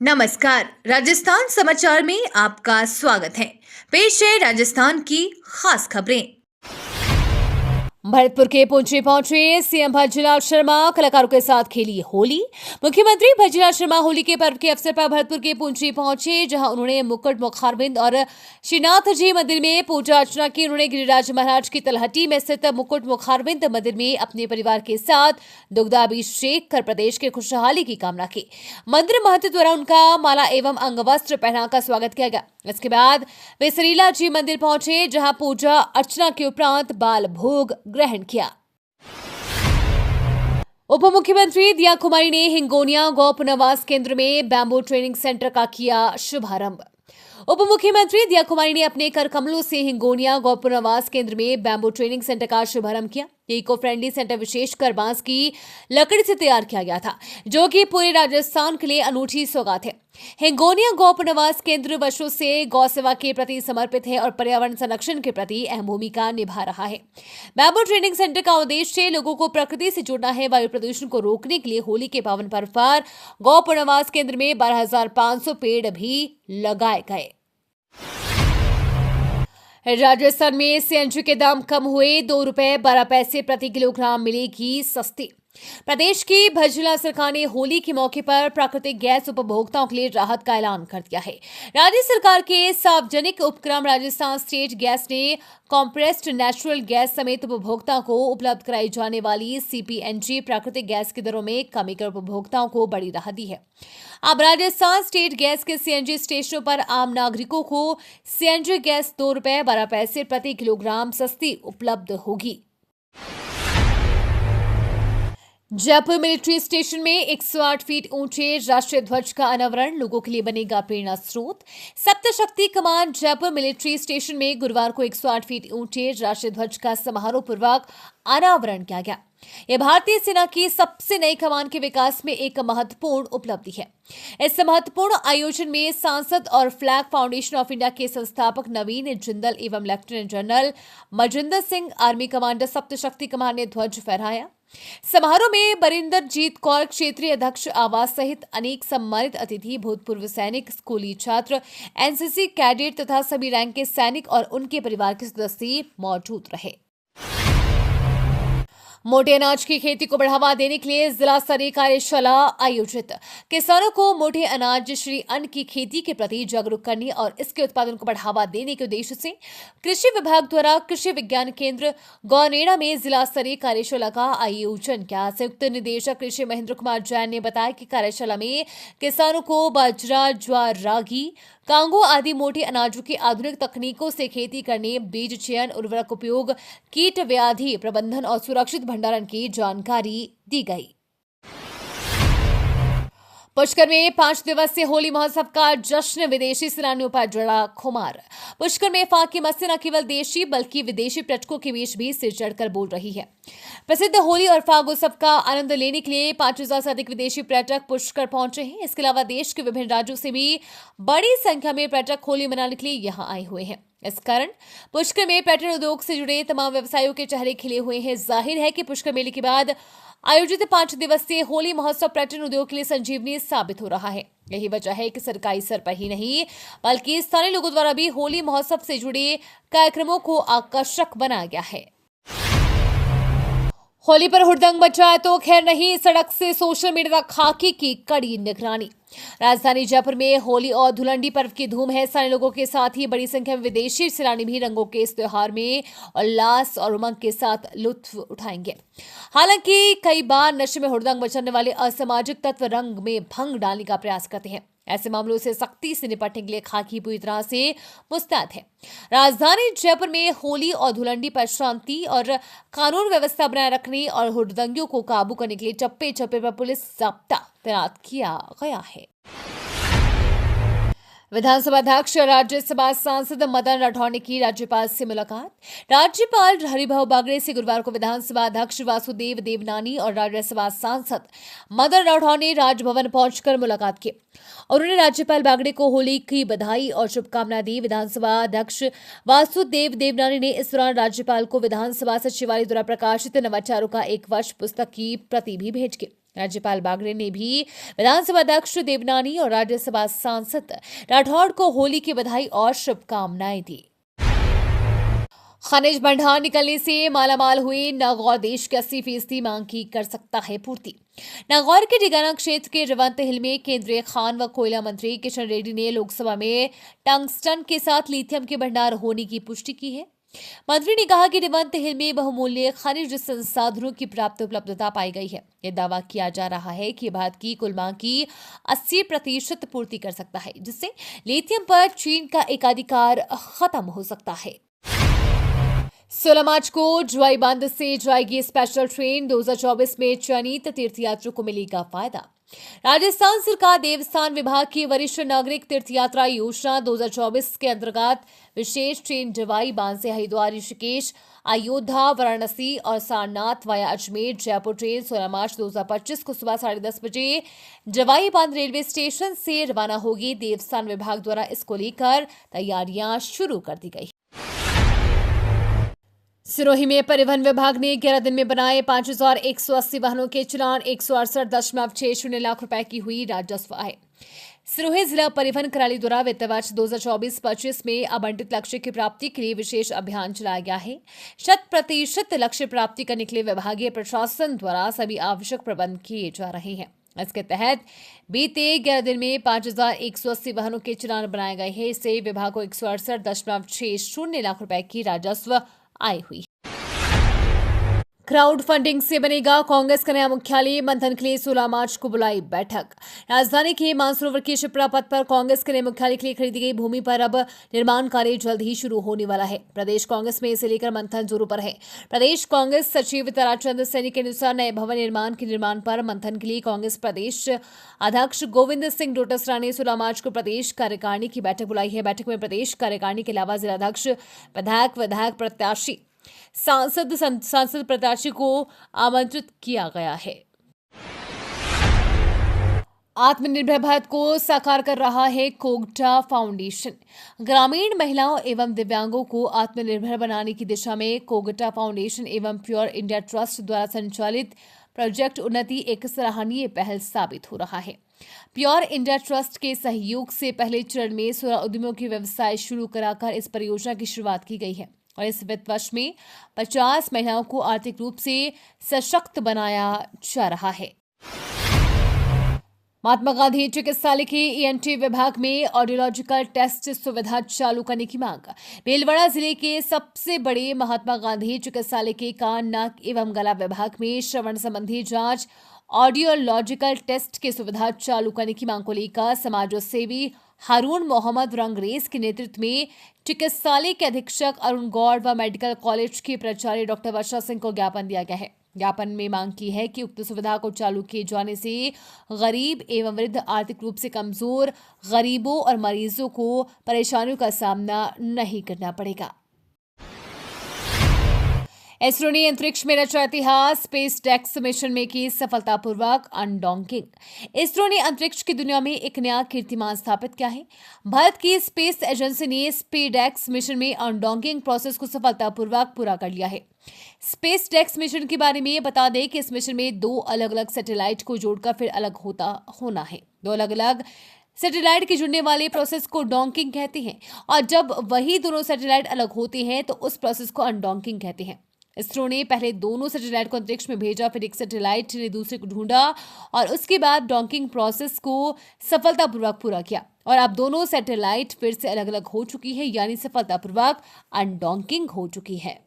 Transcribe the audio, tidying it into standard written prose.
नमस्कार। राजस्थान समाचार में आपका स्वागत है। पेश है राजस्थान की खास खबरें। भरतपुर के पुंछी पहुंचे सीएम भज्जूलाल शर्मा, कलाकारों के साथ खेली होली। मुख्यमंत्री भज्जूलाल शर्मा होली के पर्व के अवसर पर भरतपुर के पुंछी पहुंचे, जहां उन्होंने मुकुट मुखारबिंद और श्रीनाथ जी मंदिर में पूजा अर्चना की। उन्होंने गिरिराज महाराज की तलहटी में स्थित मुकुट मुखारबिंद मंदिर में अपने परिवार के साथ दुग्धाभिषेक कर प्रदेश के खुशहाली की कामना की। मंदिर महंत द्वारा उनका माला एवं अंगवस्त्र पहनाकर स्वागत किया गया। इसके बाद वे सरीला जी मंदिर पहुंचे, जहां पूजा अर्चना के उपरांत बाल भोग ग्रहण किया। उप मुख्यमंत्री दिया कुमारी ने हिंगोनिया गौ पुनर्वास केंद्र में बैम्बू ट्रेनिंग सेंटर का किया शुभारंभ। उप मुख्यमंत्री दिया कुमारी ने अपने कर कमलों से हिंगोनिया गौ पुनर्वास केंद्र में बैम्बू ट्रेनिंग सेंटर का शुभारंभ किया। ये इको फ्रेंडली सेंटर विशेषकर बांस की लकड़ी से तैयार किया गया था, जो कि पूरे राजस्थान के लिए अनूठी सौगात है। हिंगोनिया गौ पुनर्वास केंद्र वर्षों से गौ सेवा के प्रति समर्पित है और पर्यावरण संरक्षण के प्रति अहम भूमिका निभा रहा है। बैम्बू ट्रेनिंग सेंटर का उद्देश्य लोगों को प्रकृति से जोड़ना है। वायु प्रदूषण को रोकने के लिए होली के पावन पर्व पर गौ पुनर्वास केंद्र में 12,500 पेड़ भी लगाए गए। राजस्थान में सीएनजी के दाम कम हुए, ₹2.12 प्रति किलोग्राम मिलेगी सस्ती। प्रदेश की भज्जूलाल सरकार ने होली के मौके पर प्राकृतिक गैस उपभोक्ताओं के लिए राहत का ऐलान कर दिया है। राज्य सरकार के सार्वजनिक उपक्रम राजस्थान स्टेट गैस ने कॉम्प्रेस्ड नेचुरल गैस समेत उपभोक्ताओं को उपलब्ध कराई जाने वाली सीपीएनजी प्राकृतिक गैस की दरों में कमी कर उपभोक्ताओं को बड़ी राहत दी है। अब राजस्थान स्टेट गैस के सीएनजी स्टेशनों पर आम नागरिकों को सीएनजी गैस ₹2.12 प्रति किलोग्राम सस्ती उपलब्ध होगी। जयपुर मिलिट्री स्टेशन में 108 फीट ऊंचे राष्ट्रीय ध्वज का अनावरण लोगों के लिए बनेगा प्रेरणा स्रोत। सप्तशक्ति कमान जयपुर मिलिट्री स्टेशन में गुरुवार को 108 फीट ऊंचे राष्ट्रीय ध्वज का समारोह पूर्वक अनावरण किया गया। यह भारतीय सेना की सबसे नई कमान के विकास में एक महत्वपूर्ण उपलब्धि है। इस महत्वपूर्ण आयोजन में सांसद और फ्लैग फाउंडेशन ऑफ इंडिया के संस्थापक नवीन जिंदल एवं lieutenant general Majinder Singh, army commander Saptashakti कमान ने ध्वज फहराया। समारोह में बरिंदर जीत कौर, क्षेत्रीय अध्यक्ष आवास सहित अनेक सम्मानित अतिथि, भूतपूर्व सैनिक, स्कूली छात्र, एनसीसी कैडेट तथा सभी रैंक के सैनिक और उनके परिवार के सदस्य मौजूद रहे। मोटे अनाज की खेती को बढ़ावा देने के लिए जिला स्तरीय कार्यशाला आयोजित। किसानों को मोटे अनाज श्री अन्न की खेती के प्रति जागरूक करने और इसके उत्पादन को बढ़ावा देने के उद्देश्य से कृषि विभाग द्वारा कृषि विज्ञान केंद्र गौनेड़ा में जिला स्तरीय कार्यशाला का आयोजन किया। संयुक्त निदेशक कृषि महेंद्र कुमार जैन ने बताया कि कार्यशाला में किसानों को बाजरा, ज्वार, रागी, कांगो आदि मोटे अनाजों की आधुनिक तकनीकों से खेती करने, बीज चयन, उर्वरक उपयोग, कीट व्याधि प्रबंधन और सुरक्षित भंडारण की जानकारी दी गई। पुष्कर में 5 दिवसीय होली महोत्सव का जश्न, विदेशी सैलानियों पर जड़ा खुमार। पुष्कर में फाकी मस्ती न केवल देशी बल्कि विदेशी पर्यटकों के बीच भी सिर चढ़कर बोल रही है। प्रसिद्ध होली और फाग उत्सव का आनंद लेने के लिए 5,000 से अधिक विदेशी पर्यटक पुष्कर पहुंचे हैं। इसके अलावा देश के विभिन्न राज्यों से भी बड़ी संख्या में पर्यटक होली मनाने के लिए यहाँ आए हुए हैं। इस कारण पुष्कर में पर्यटन उद्योग से जुड़े तमाम व्यवसायों के चेहरे खिले हुए हैं। जाहिर है कि पुष्कर मेले के बाद आयोजित 5 दिवसीय होली महोत्सव पर्यटन उद्योग के लिए संजीवनी साबित हो रहा है। यही वजह है कि सरकारी स्तर पर ही नहीं बल्कि स्थानीय लोगों द्वारा भी होली महोत्सव से जुड़े कार्यक्रमों को आकर्षक बनाया गया है। होली पर हुड़दंग मचा है तो खैर नहीं, सड़क से सोशल मीडिया खाकी की कड़ी निगरानी। राजधानी जयपुर में होली और धुलंडी पर्व की धूम है। स्थानीय लोगों के साथ ही बड़ी संख्या में विदेशी सैलानी भी रंगों के इस त्योहार में उल्लास और उमंग के साथ लुत्फ उठाएंगे। हालांकि कई बार नशे में हुड़दंग मचाने वाले असामाजिक तत्व रंग में भंग डालने का प्रयास करते हैं। ऐसे मामलों से सख्ती से निपटने के लिए खाकी पूरी तरह से मुस्तैद है। राजधानी जयपुर में होली और धुलंडी पर शांति और कानून व्यवस्था बनाए रखने और हुड़दंगियों को काबू करने के लिए चप्पे चप्पे पर पुलिस जाब्ता तैनात किया गया है। विधानसभा अध्यक्ष और राज्यसभा सांसद मदन राठौड़ ने की राज्यपाल से मुलाकात। राज्यपाल हरिभाऊ बागड़े से गुरुवार को विधानसभा अध्यक्ष वासुदेव देवनानी और राज्यसभा सांसद मदन राठौड़ ने राजभवन पहुंचकर मुलाकात की। उन्होंने राज्यपाल बागड़े को होली की बधाई और शुभकामनाएं दी। विधानसभा अध्यक्ष वासुदेव देवनानी ने इस दौरान राज्यपाल को विधानसभा सचिवालय द्वारा प्रकाशित नवाचारों का 1 वर्ष पुस्तक की प्रति भी भेंट की। राज्यपाल बागड़े ने भी विधानसभा अध्यक्ष देवनानी और राज्यसभा सांसद राठौड़ को होली की बधाई और शुभकामनाएं दी। खनिज भंडार निकलने से मालामाल हुए नागौर देश की 80% मांग की कर सकता है पूर्ति। नागौर के डिगाना क्षेत्र के रवंत हिल में केंद्रीय खान व कोयला मंत्री किशन रेड्डी ने लोकसभा में टंगस्टन के साथ लिथियम के भंडार होने की पुष्टि की है। मंत्री ने कहा कि रेवंत हिल में बहुमूल्य खनिज संसाधनों की पर्याप्त उपलब्धता पाई गई है। यह दावा किया जा रहा है कि भारत की कुल मांग की 80% पूर्ति कर सकता है, जिससे लिथियम पर चीन का एकाधिकार खत्म हो सकता है। 16 मार्च को ज्वाई बांध से जाएगी स्पेशल ट्रेन। 2024 में चयनित तीर्थयात्रियों को मिलेगा फायदा। राजस्थान सरकार देवस्थान विभाग की वरिष्ठ नागरिक तीर्थयात्रा योजना 2024 के अंतर्गत विशेष ट्रेन जवाई बांध से हरिद्वार, ऋषिकेश, अयोध्या, वाराणसी और सारनाथ वाया अजमेर जयपुर ट्रेन 16 मार्च 2025 को सुबह 10:30 बजे जवाई बांध रेलवे स्टेशन से रवाना होगी। देवस्थान विभाग द्वारा इसको लेकर तैयारियां शुरू कर दी गई। सिरोही में परिवहन विभाग ने 11 दिन में बनाए 5,180 वाहनों के चालान। 168.60 लाख रुपए की हुई राजस्व आय। सिरोही जिला परिवहन कार्यालय द्वारा वित्त वर्ष 2024-25 में आवंटित लक्ष्य की प्राप्ति के लिए विशेष अभियान चलाया गया है। 100% लक्ष्य प्राप्ति करने के लिए विभागीय प्रशासन द्वारा सभी आवश्यक प्रबंध किए जा रहे हैं। इसके तहत बीते 11 दिन में 5,180 वाहनों के चालान बनाए गए हैं। इससे विभाग को 168.60 लाख रुपए की राजस्व आय हुई। क्राउड फंडिंग से बनेगा कांग्रेस का नया मुख्यालय। मंथन के लिए 16 मार्च को बुलाई बैठक। राजधानी के मानसरोवर के शिप्रा पथ पर कांग्रेस के नए मुख्यालय के लिए खरीदी गई भूमि पर अब निर्माण कार्य जल्द ही शुरू होने वाला है। प्रदेश कांग्रेस में इसे लेकर मंथन जोरों पर है। प्रदेश कांग्रेस सचिव ताराचंद सैनी के अनुसार नए भवन निर्माण पर मंथन के लिए कांग्रेस प्रदेश अध्यक्ष गोविंद सिंह डोटासरा ने 16 मार्च को प्रदेश कार्यकारिणी की बैठक बुलाई है। बैठक में प्रदेश कार्यकारिणी के अलावा जिलाध्यक्ष, विधायक प्रत्याशी, सांसद प्रत्याशी को आमंत्रित किया गया है। आत्मनिर्भर भारत को साकार कर रहा है कोगटा फाउंडेशन। ग्रामीण महिलाओं एवं दिव्यांगों को आत्मनिर्भर बनाने की दिशा में कोगटा फाउंडेशन एवं प्योर इंडिया ट्रस्ट द्वारा संचालित प्रोजेक्ट उन्नति एक सराहनीय पहल साबित हो रहा है। प्योर इंडिया ट्रस्ट के सहयोग से पहले चरण में 16 उद्यमियों के व्यवसाय शुरू कराकर इस परियोजना की शुरुआत की गई है और इस वित्त वर्ष में 50 महिलाओं को आर्थिक रूप से सशक्त बनाया जा रहा है। महात्मा गांधी चिकित्सालय के ईएनटी विभाग में ऑडियोलॉजिकल टेस्ट सुविधा चालू करने की मांग। भीलवाड़ा जिले के सबसे बड़े महात्मा गांधी चिकित्सालय के कान, नाक एवं गला विभाग में श्रवण संबंधी जांच ऑडियोलॉजिकल टेस्ट की सुविधा चालू करने की मांग को लेकर समाज सेवी हारून मोहम्मद रंगरेज के नेतृत्व में चिकित्सालय के अधीक्षक अरुण गौड़ व मेडिकल कॉलेज के प्राचार्य डॉक्टर वर्षा सिंह को ज्ञापन दिया गया है। ज्ञापन में मांग की है कि उक्त सुविधा को चालू किए जाने से गरीब एवं वृद्ध, आर्थिक रूप से कमजोर गरीबों और मरीजों को परेशानियों का सामना नहीं करना पड़ेगा। इसरो ने अंतरिक्ष में रचा इतिहास। स्पेस डेक्स मिशन में की सफलतापूर्वक अनडॉकिंग। इसरो ने अंतरिक्ष की दुनिया में एक नया कीर्तिमान स्थापित किया है। भारत की स्पेस एजेंसी ने स्पेसडेक्स मिशन में अनडॉकिंग प्रोसेस को सफलतापूर्वक पूरा कर लिया है। स्पेसडेक्स मिशन के बारे में बता दें कि इस मिशन में 2 अलग-अलग सैटेलाइट को जोड़कर फिर अलग होना है। 2 अलग-अलग सैटेलाइट के जुड़ने वाले प्रोसेस को डॉकिंग कहते हैं और जब वही दोनों सैटेलाइट अलग होते हैं तो उस प्रोसेस को अनडॉकिंग कहते हैं। इसरो ने पहले दोनों सैटेलाइट को अंतरिक्ष में भेजा, फिर एक सैटेलाइट ने दूसरे को ढूंढा और उसके बाद डॉकिंग प्रोसेस को सफलतापूर्वक पूरा किया और अब दोनों सैटेलाइट फिर से अलग अलग हो चुकी है, यानी सफलतापूर्वक अनडॉकिंग हो चुकी है।